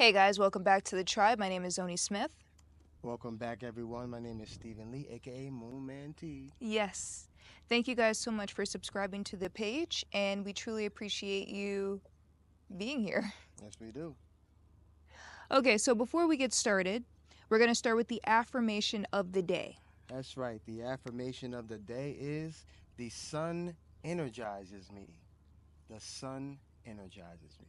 Hey guys, welcome back to the tribe. My name is Zoni Smith. Welcome back, everyone. My name is Stephen Lee, aka Moon Man T. Yes. Thank you guys so much for subscribing to the page, and we truly appreciate you being here. Yes, we do. Okay, so before we get started, we're going to start with the affirmation of the day. That's right. The affirmation of the day is the sun energizes me. The sun energizes me.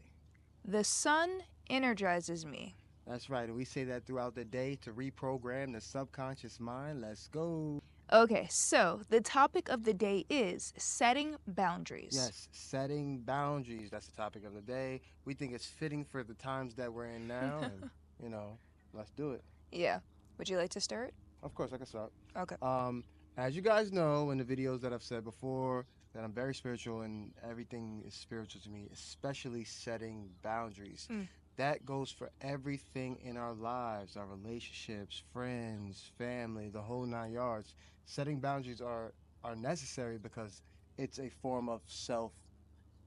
The sun energizes me. That's right. And we say that throughout the day to reprogram the subconscious mind. Let's go. Okay, so the topic of the day is setting boundaries. Yes, setting boundaries. That's the topic of the day. We think it's fitting for the times that we're in now. And, you know, let's do it. Yeah. Would you like to start? Of course, I can start. Okay. As you guys know in the videos that I've said before, that I'm very spiritual and everything is spiritual to me, especially setting boundaries. Mm. That goes for everything in our lives, our relationships, friends, family, the whole 9 yards. Setting boundaries are necessary because it's a form of self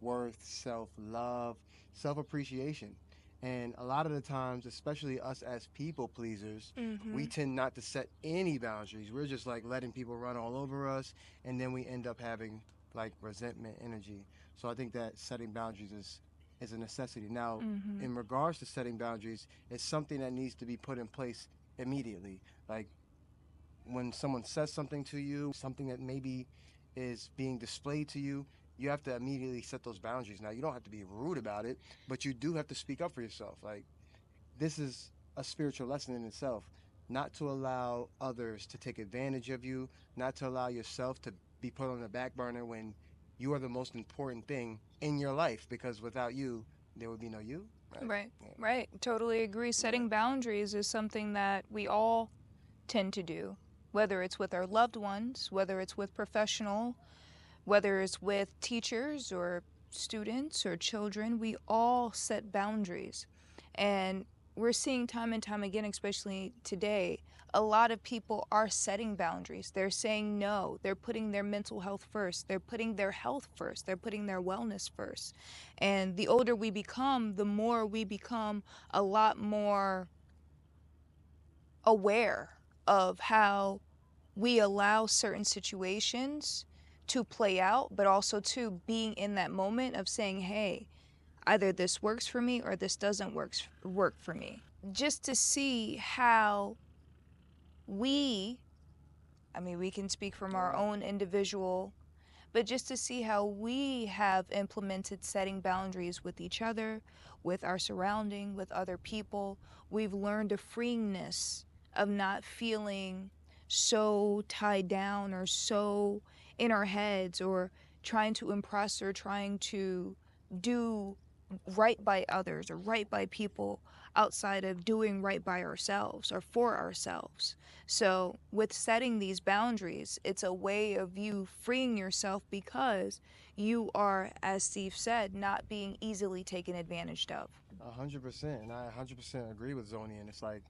worth, self love, self appreciation. And a lot of the times, especially us as people pleasers, Mm-hmm. we tend not to set any boundaries. We're just like letting people run all over us, and then we end up having like resentment energy. So I think that setting boundaries is a necessity. Now, Mm-hmm. in regards to setting boundaries, it's something that needs to be put in place immediately. Like when someone says something to you, something that maybe is being displayed to you, you have to immediately set those boundaries. Now, you don't have to be rude about it, but you do have to speak up for yourself. Like, this is a spiritual lesson in itself. Not to allow others to take advantage of you, not to allow yourself to be put on the back burner when you are the most important thing in your life, because without you, there would be no you, right? Right. Yeah. Right. Totally agree. Yeah. Setting boundaries is something that we all tend to do, whether it's with our loved ones, whether it's with professional, whether it's with teachers or students or children, we all set boundaries. And we're seeing time and time again, especially today, a lot of people are setting boundaries. They're saying no. They're putting their mental health first. They're putting their health first. They're putting their wellness first. And the older we become, the more we become a lot more aware of how we allow certain situations to play out, but also to being in that moment of saying, hey, either this works for me or this doesn't work for me. Just to see how we, I mean, we can speak from our Yeah. own individual, but just to see how we have implemented setting boundaries with each other, with our surrounding, with other people. We've learned a freeingness of not feeling so tied down or so in our heads or trying to impress or trying to do right by others or right by people outside of doing right by ourselves or for ourselves. So, with setting these boundaries, it's a way of you freeing yourself because you are, as Steve said, not being easily taken advantage of. 100%. And I 100% agree with Zoni. And it's like,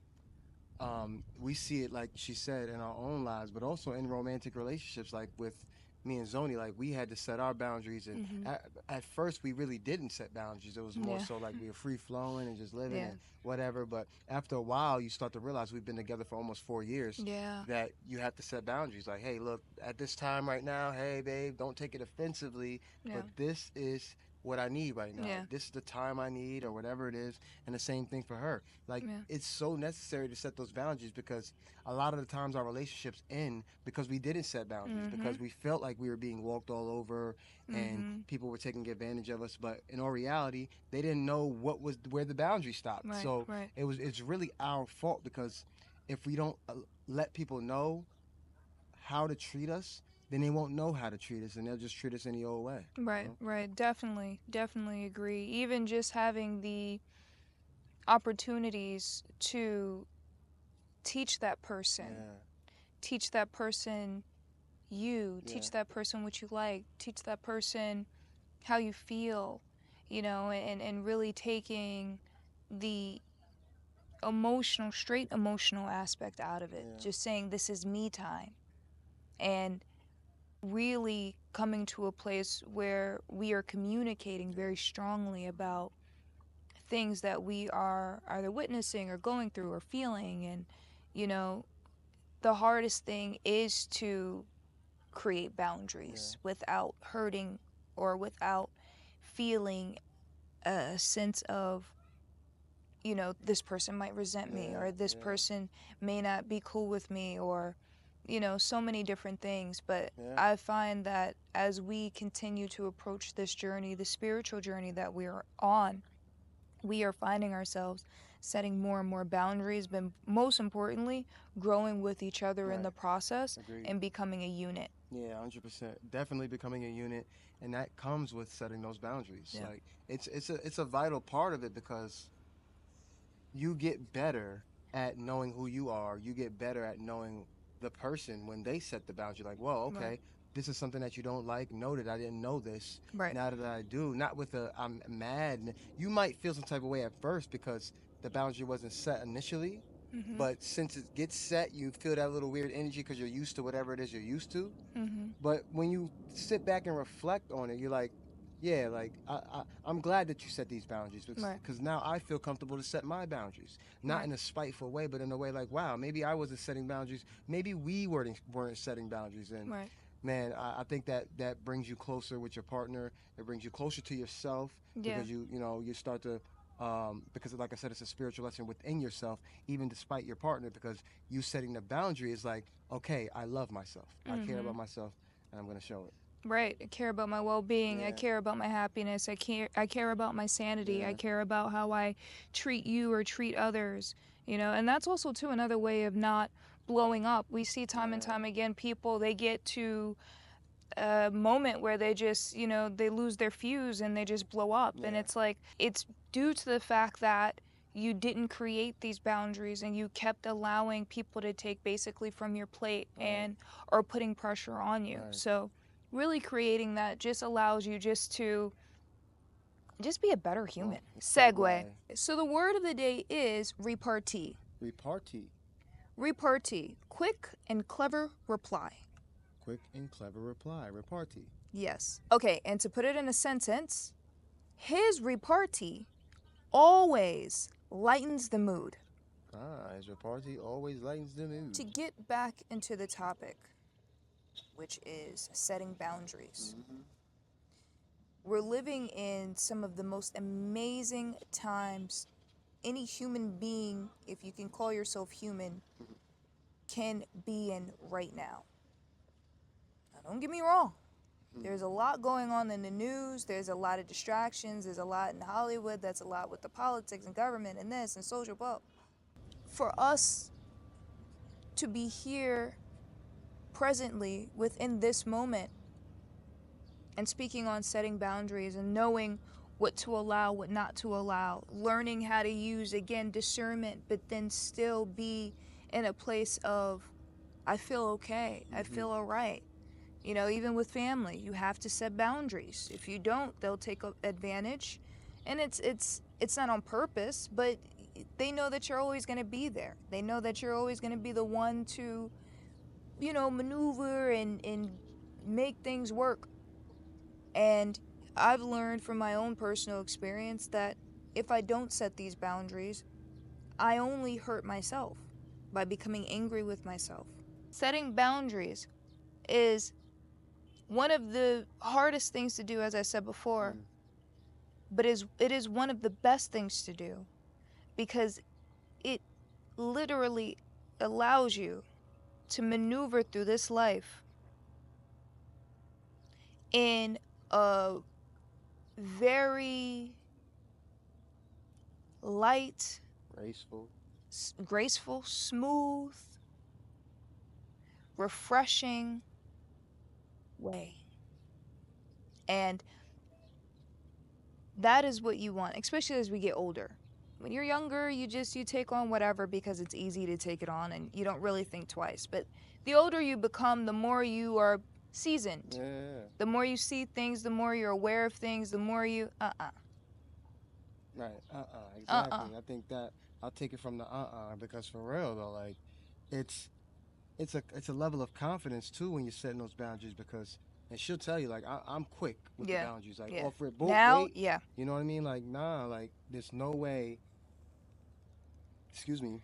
we see it like she said in our own lives, but also in romantic relationships. Like with me and Zoni, like we had to set our boundaries, and Mm-hmm. at first we really didn't set boundaries. It was more Yeah. so like we were free flowing and just living Yeah. and whatever. But after a while, you start to realize we've been together for almost 4 years. Yeah. That you have to set boundaries. Like, hey, look, at this time right now, hey, babe, don't take it offensively, Yeah. but this is what I need right now. Yeah. This is the time I need, or whatever it is. And the same thing for her. Like, Yeah. it's so necessary to set those boundaries because a lot of the times our relationships end because we didn't set boundaries, Mm-hmm. because we felt like we were being walked all over and Mm-hmm. people were taking advantage of us. But in all reality, they didn't know what was where the boundary stopped. Right. So Right. it's really our fault, because if we don't let people know how to treat us, then they won't know how to treat us, and they'll just treat us any old way. Right. Right. Definitely. Definitely agree. Even just having the opportunities to teach that person, Yeah, teach that person you, yeah, teach that person what you like, teach that person how you feel, and really taking the straight emotional aspect out of it. yeah. Just saying, this is me time. And really coming to a place where we are communicating very strongly about things that we are either witnessing or going through or feeling. And, you know, the hardest thing is to create boundaries without hurting or without feeling a sense of, you know, this person might resent me, or this person may not be cool with me, or, you know, so many different things. But I find that as we continue to approach this journey, the spiritual journey that we're on, we are finding ourselves setting more and more boundaries, but most importantly, growing with each other in the process. Agreed. And becoming a unit. Yeah, 100%. Definitely becoming a unit, and that comes with setting those boundaries. Yeah. Like it's a vital part of it, because you get better at knowing who you are. You get better at knowing the person when they set the boundary. Like, well, okay, Right. this is something that you don't like. Noted. I didn't know this. Right. Now that I do, not with a I'm mad. You might feel some type of way at first because the boundary wasn't set initially. Mm-hmm. But since it gets set, you feel that little weird energy because you're used to whatever it is you're used to. Mm-hmm. But when you sit back and reflect on it, you're like, yeah, like I'm glad that you set these boundaries, Right. because now I feel comfortable to set my boundaries, not Right. in a spiteful way, but in a way like, wow, maybe I wasn't setting boundaries, maybe we weren't setting boundaries, and Right. man, I think that brings you closer with your partner. It brings you closer to yourself, Yeah. because you start to because like I said, it's a spiritual lesson within yourself, even despite your partner, because you setting the boundary is like, okay, I love myself, I care about myself, and I'm gonna show it. Right. I care about my well-being. I care about my happiness. I care about my sanity. I care about how I treat you or treat others. You know, and that's also too another way of not blowing up. We see time and time again people, they get to a moment where they just, you know, they lose their fuse and they just blow up. And it's like, it's due to the fact that you didn't create these boundaries and you kept allowing people to take basically from your plate and or putting pressure on you. So really creating that just allows you to just be a better human. Segue. So the word of the day is repartee. Repartee. Repartee. Quick and clever reply. Quick and clever reply. Repartee. Yes. Okay, and to put it in a sentence, his repartee always lightens the mood. His repartee always lightens the mood. To get back into the topic, which is setting boundaries. We're living in some of the most amazing times any human being, if you can call yourself human, can be in right now. Now, don't get me wrong. There's a lot going on in the news. There's a lot of distractions. There's a lot in Hollywood. That's a lot with the politics and government and this and social. But for us to be here presently within this moment and speaking on setting boundaries and knowing what to allow, what not to allow, learning how to use, again, discernment, but then still be in a place of, I feel okay, I feel all right. You know, even with family, you have to set boundaries. If you don't, they'll take advantage. And it's not on purpose, but they know that you're always going to be there. They know that you're always going to be the one to, you know, maneuver and make things work. And I've learned from my own personal experience that if I don't set these boundaries, I only hurt myself by becoming angry with myself. Setting boundaries is one of the hardest things to do, as I said before, but it is one of the best things to do, because it literally allows you to maneuver through this life in a very light, graceful, smooth, refreshing way. And that is what you want, especially as we get older. When you're younger, you take on whatever because it's easy to take it on and you don't really think twice. But the older you become, the more you are seasoned. The more you see things, the more you're aware of things, the more you Right. Exactly. I think that I'll take it from the because for real though, like it's a level of confidence too when you're setting those boundaries, because and she'll tell you like I'm quick with the Yeah. boundaries. Like Yeah. offer it, boom, Now, wait. yeah. You know what I mean? Like nah, like there's no way. Excuse me,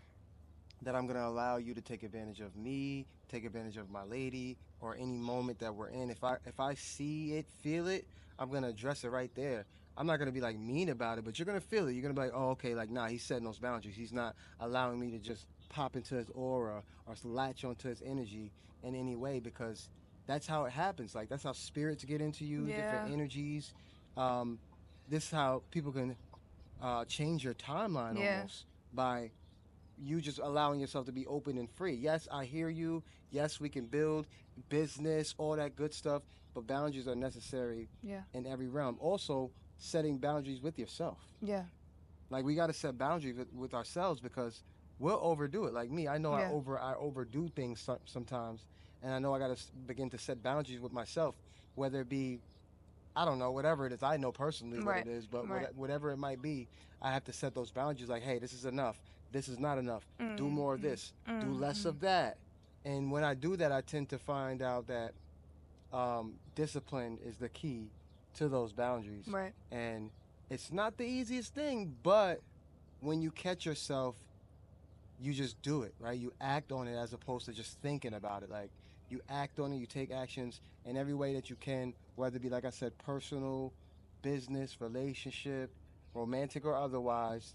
that I'm gonna allow you to take advantage of me, take advantage of my lady, or any moment that we're in. If I see it, feel it, I'm gonna address it right there. I'm not gonna be like mean about it, but you're gonna feel it. You're gonna be like, oh, okay, like nah, he's setting those boundaries. He's not allowing me to just pop into his aura or latch onto his energy in any way because that's how it happens. Like that's how spirits get into you, different Yeah. energies. Um, this is how people can change your timeline Yeah. almost by you just allowing yourself to be open and free. Yes, I hear you. Yes, we can build business, all that good stuff, but boundaries are necessary Yeah. in every realm. Also, setting boundaries with yourself. Yeah. Like we got to set boundaries with ourselves because we'll overdo it. Like me, I know Yeah. I overdo things sometimes, and I know I got to begin to set boundaries with myself, whether it be I don't know, whatever it is. I know personally what Right. it is, but Right. whatever it might be, I have to set those boundaries like, hey, this is enough. This is not enough. Do more of Mm-hmm. this. Do less Mm-hmm. of that. And when I do that, I tend to find out that discipline is the key to those boundaries. Right. And it's not the easiest thing, but when you catch yourself you just do it, right? You act on it as opposed to just thinking about it. Like you act on it, you take actions in every way that you can, whether it be like I said, personal, business, relationship, romantic or otherwise.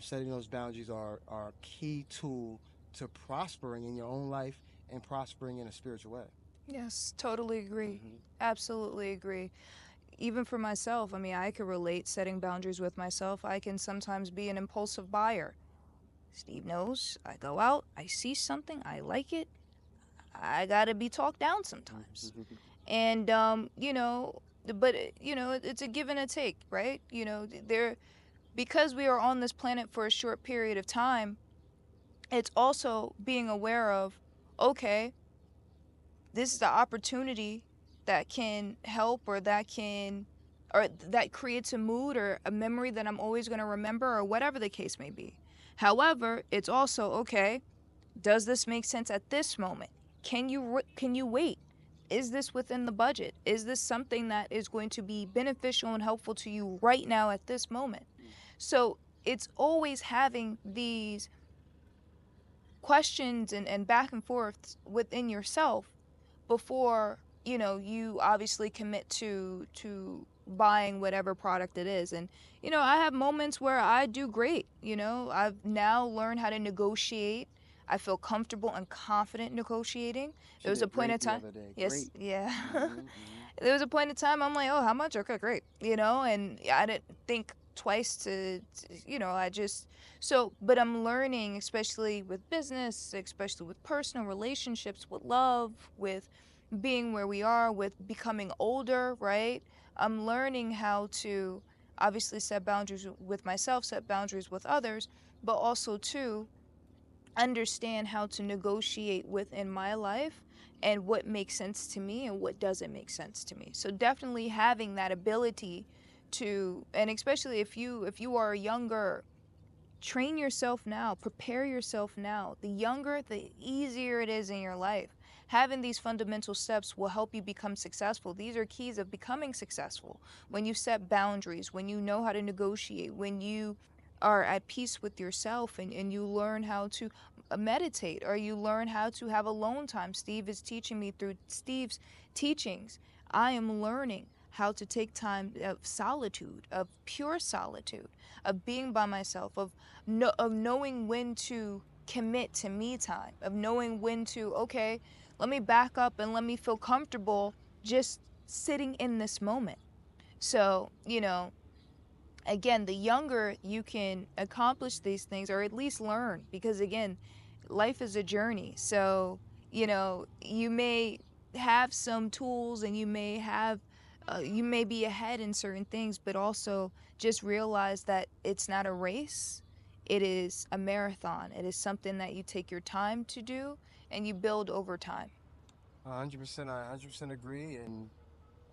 Setting those boundaries are a key tool to prospering in your own life and prospering in a spiritual way. Yes, totally agree. Mm-hmm. Absolutely agree. Even for myself, I mean, I can relate setting boundaries with myself. I can sometimes be an impulsive buyer. Steve knows I go out, I see something, I like it, I gotta be talked down sometimes. And, but, it's a give and a take, right? Because we are on this planet for a short period of time, it's also being aware of, okay, this is the opportunity that can help or that creates a mood or a memory that I'm always going to remember or whatever the case may be. However, it's also okay, does this make sense at this moment? Can you wait? Is this within the budget? Is this something that is going to be beneficial and helpful to you right now at this moment? So, it's always having these questions and back and forth within yourself before you obviously commit to buying whatever product it is. And I have moments where I do great. I've now learned how to negotiate. I feel comfortable and confident negotiating. She There was a did point in great the time. other day. Yes, Great. yeah. Mm-hmm. Mm-hmm. There was a point in time I'm like, oh, how much? Okay, great. And I didn't think twice I just but I'm learning, especially with business, especially with personal relationships, with love, with being where we are, with becoming older, right? I'm learning how to obviously set boundaries with myself, set boundaries with others, but also to understand how to negotiate within my life and what makes sense to me and what doesn't make sense to me. So definitely having that ability to, and especially if you are younger, train yourself now, prepare yourself now. The younger, the easier it is in your life. Having these fundamental steps will help you become successful. These are keys of becoming successful. When you set boundaries, when you know how to negotiate, when you are at peace with yourself and you learn how to meditate or you learn how to have alone time. Steve is teaching me through Steve's teachings. I am learning how to take time of solitude, of pure solitude, of being by myself, of knowing when to commit to me time, of knowing when to, okay, let me back up and let me feel comfortable just sitting in this moment. So, again, the younger you can accomplish these things or at least learn, because again, life is a journey. So, you may have some tools and you may be ahead in certain things, but also just realize that it's not a race. It is a marathon. It is something that you take your time to do and you build over time. 100%. I 100% agree. And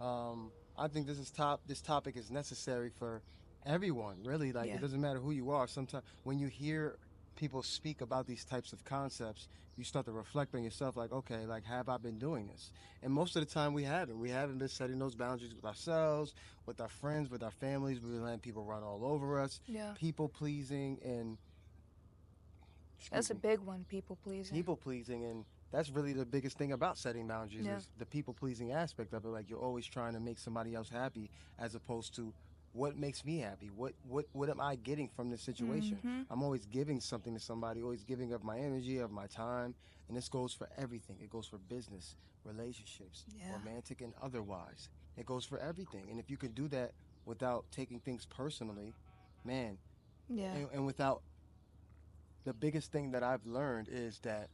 I think this topic is necessary for everyone, really. Like Yeah. it doesn't matter who you are. Sometimes when you hear people speak about these types of concepts, you start to reflect on yourself, like, okay, like, have I been doing this? And most of the time we haven't. We haven't been setting those boundaries with ourselves, with our friends, with our families. We've been letting people run all over us, Yeah. people pleasing, and excuse That's a me, big one, people pleasing. people pleasing. And that's really the biggest thing about setting boundaries Yeah. is the people pleasing aspect of it. Like, you're always trying to make somebody else happy, as opposed to what makes me happy. What am I getting from this situation? Mm-hmm. I'm always giving something to somebody, always giving of my energy, of my time. And this goes for everything. It goes for business, relationships, Yeah. romantic and otherwise. It goes for everything. And if you can do that without taking things personally, man, Yeah. and without, the biggest thing that I've learned is that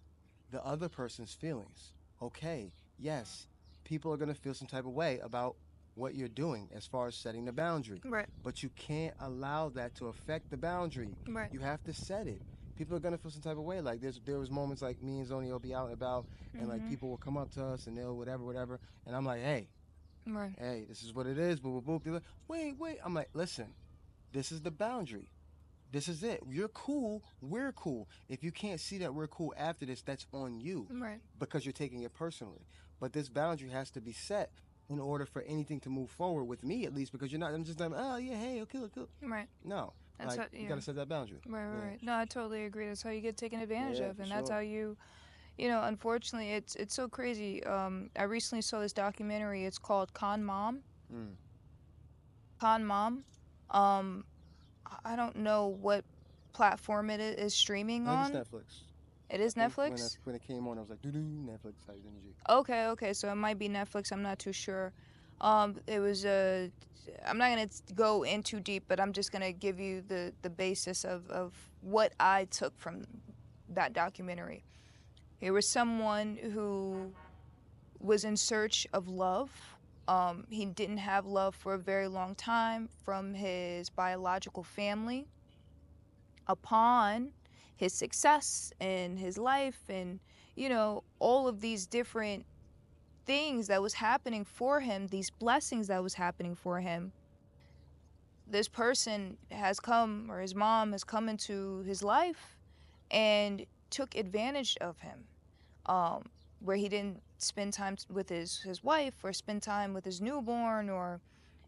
the other person's feelings. Okay, yes, people are going to feel some type of way about what you're doing as far as setting the boundary, Right. but you can't allow that to affect the boundary. Right. You have to set it. People are going to feel some type of way. Like, there was moments like me and Zoni will be out and about, and like Mm-hmm. people will come up to us and they'll whatever, and I'm like, hey, Right. hey, this is what it is. Boop, boop, boop. They're like, wait. I'm like, listen, this is the boundary. This is it. You're cool. We're cool. If you can't see that we're cool after this, that's on you, Right. because you're taking it personally. But this boundary has to be set in order for anything to move forward with me, at least, because you're not. I'm just like, oh yeah, hey, okay, okay. Right. No, That's like, how. you Yeah. gotta set that boundary. Right. Right. Yeah, Right. No, I totally agree. That's how you get taken advantage yeah, of, for and that's sure. how you. Unfortunately, it's so crazy. I recently saw this documentary. It's called Con Mom. Mm. Con Mom. Um, I don't know what platform is streaming I think it's on. Netflix. It I is think when Netflix. when it came on, I was like, doo doo, Netflix type energy. Okay, okay, so it might be Netflix. I'm not too sure. It was I'm not gonna go in too deep, but I'm just gonna give you the basis of what I took from that documentary. There was someone who was in search of love. He didn't have love for a very long time from his biological family. Upon his success in his life and all of these different things that was happening for him, these blessings that was happening for him, this person has come, or his mom has come into his life and took advantage of him, um, where he didn't spend time with his wife or spend time with his newborn, or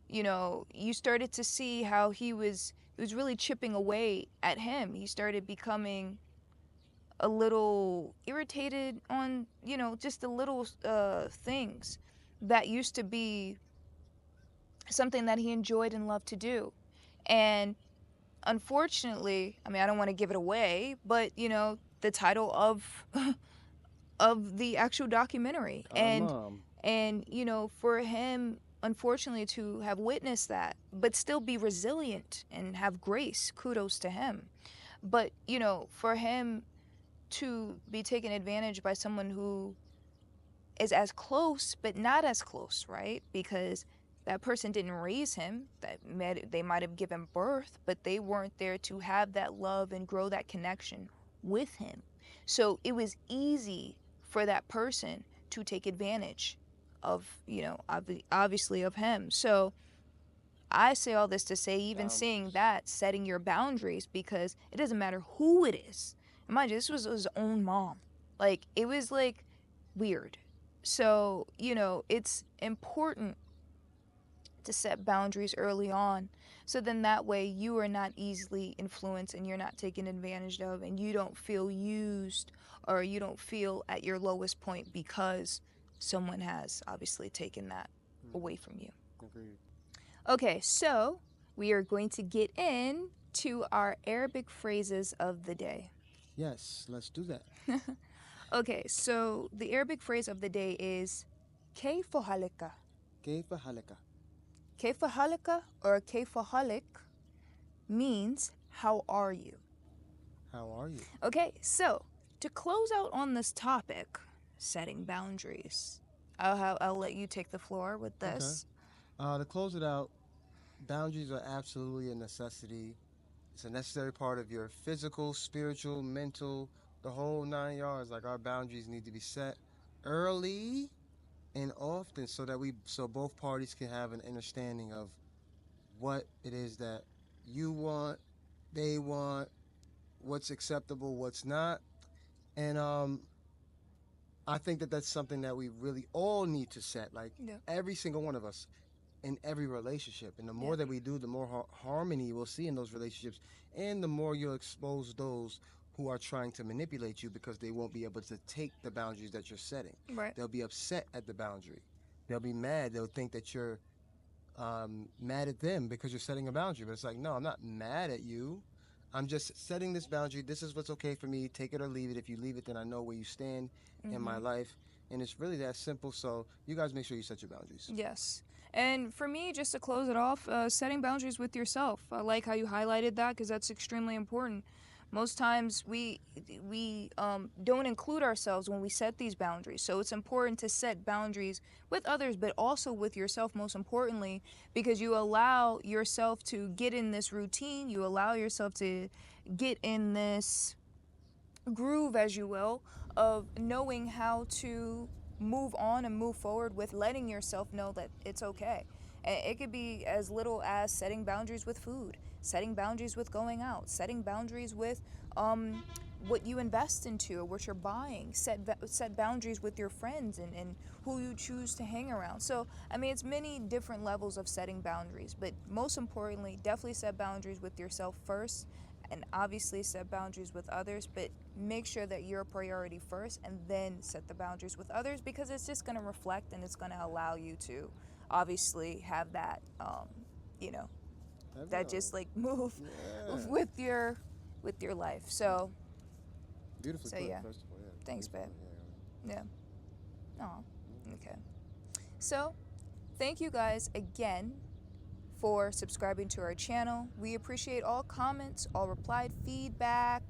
you started to see how he was really chipping away at him. He started becoming a little irritated on just the little things that used to be something that he enjoyed and loved to do. And unfortunately, I mean, I don't want to give it away, but the title of of the actual documentary, Con Mom. and for him, unfortunately, to have witnessed that but still be resilient and have grace, kudos to him. But for him to be taken advantage by someone who is as close but not as close, right? Because that person didn't raise him. They might have given birth, but they weren't there to have that love and grow that connection with him. So it was easy for that person to take advantage of, obviously of him. So I say all this to say, even seeing Boundaries. that, setting your boundaries, because it doesn't matter who it is. And mind you, this was his own mom. Like, it was like weird. So, it's important to set boundaries early on. So then that way you are not easily influenced and you're not taken advantage of, and you don't feel used, or you don't feel at your lowest point because someone has obviously taken that away from you. Agreed. Okay, so we are going to get in to our Arabic phrases of the day. Yes, let's do that. Okay, so the Arabic phrase of the day is كيف حالك. كيف حالك? كيف حالك or كيف حالك means how are you? How are you? Okay, so to close out on this topic, setting boundaries, I'll let you take the floor with Okay. this. To close it out, boundaries are absolutely a necessity. It's a necessary part of your physical, spiritual, mental, the whole 9 yards. Like, our boundaries need to be set early and often, so both parties can have an understanding of what it is that you want, they want, what's acceptable, what's not. And I think that that's something that we really all need to set, like Yeah. every single one of us in every relationship. And the Yeah. more that we do, the more harmony we'll see in those relationships, and the more you'll expose those who are trying to manipulate you, because they won't be able to take the boundaries that you're setting. Right. They'll be upset at the boundary. They'll be mad. They'll think that you're mad at them because you're setting a boundary. But it's like, no, I'm not mad at you. I'm just setting this boundary. This is what's okay for me. Take it or leave it. If you leave it, then I know where you stand in my Mm-hmm. life. And it's really that simple. So you guys make sure you set your boundaries. Yes. And for me, just to close it off, setting boundaries with yourself. I like how you highlighted that because that's extremely important. Most times we don't include ourselves when we set these boundaries. So it's important to set boundaries with others, but also with yourself, most importantly, because you allow yourself to get in this routine. You allow yourself to get in this groove, as you will, of knowing how to move on and move forward with letting yourself know that it's okay. And it could be as little as setting boundaries with food, setting boundaries with going out, setting boundaries with what you invest into or what you're buying, set boundaries with your friends and who you choose to hang around. So, I mean, it's many different levels of setting boundaries, but most importantly, definitely set boundaries with yourself first and obviously set boundaries with others, but make sure that you're a priority first and then set the boundaries with others because it's just going to reflect and it's going to allow you to obviously have that, you know, that Definitely. just like move Yeah. with your life. So, Beautifully so put, yeah. first of all. Yeah. Thanks, Beautifully babe. put. Yeah. Oh, okay. So, thank you guys again for subscribing to our channel. We appreciate all comments, all replied feedback.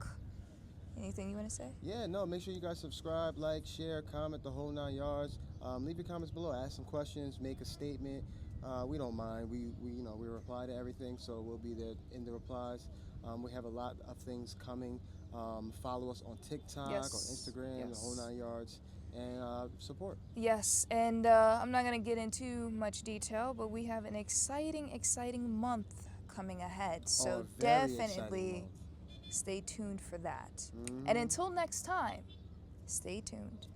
Anything you want to say? Yeah, no, make sure you guys subscribe, like, share, comment, the whole 9 yards. Leave your comments below. Ask some questions, make a statement. We don't mind. We reply to everything, so we'll be there in the replies. We have a lot of things coming. Follow us on TikTok, on Yes. Instagram, the whole Yes. 9 yards, and support. Yes, and I'm not going to get into much detail, but we have an exciting month coming ahead. Oh, a So very exciting definitely month. stay tuned for that. And Mm-hmm. until next time, stay tuned.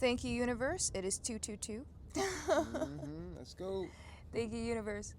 Thank you, universe. It is 222. Let's go. Thank you, universe.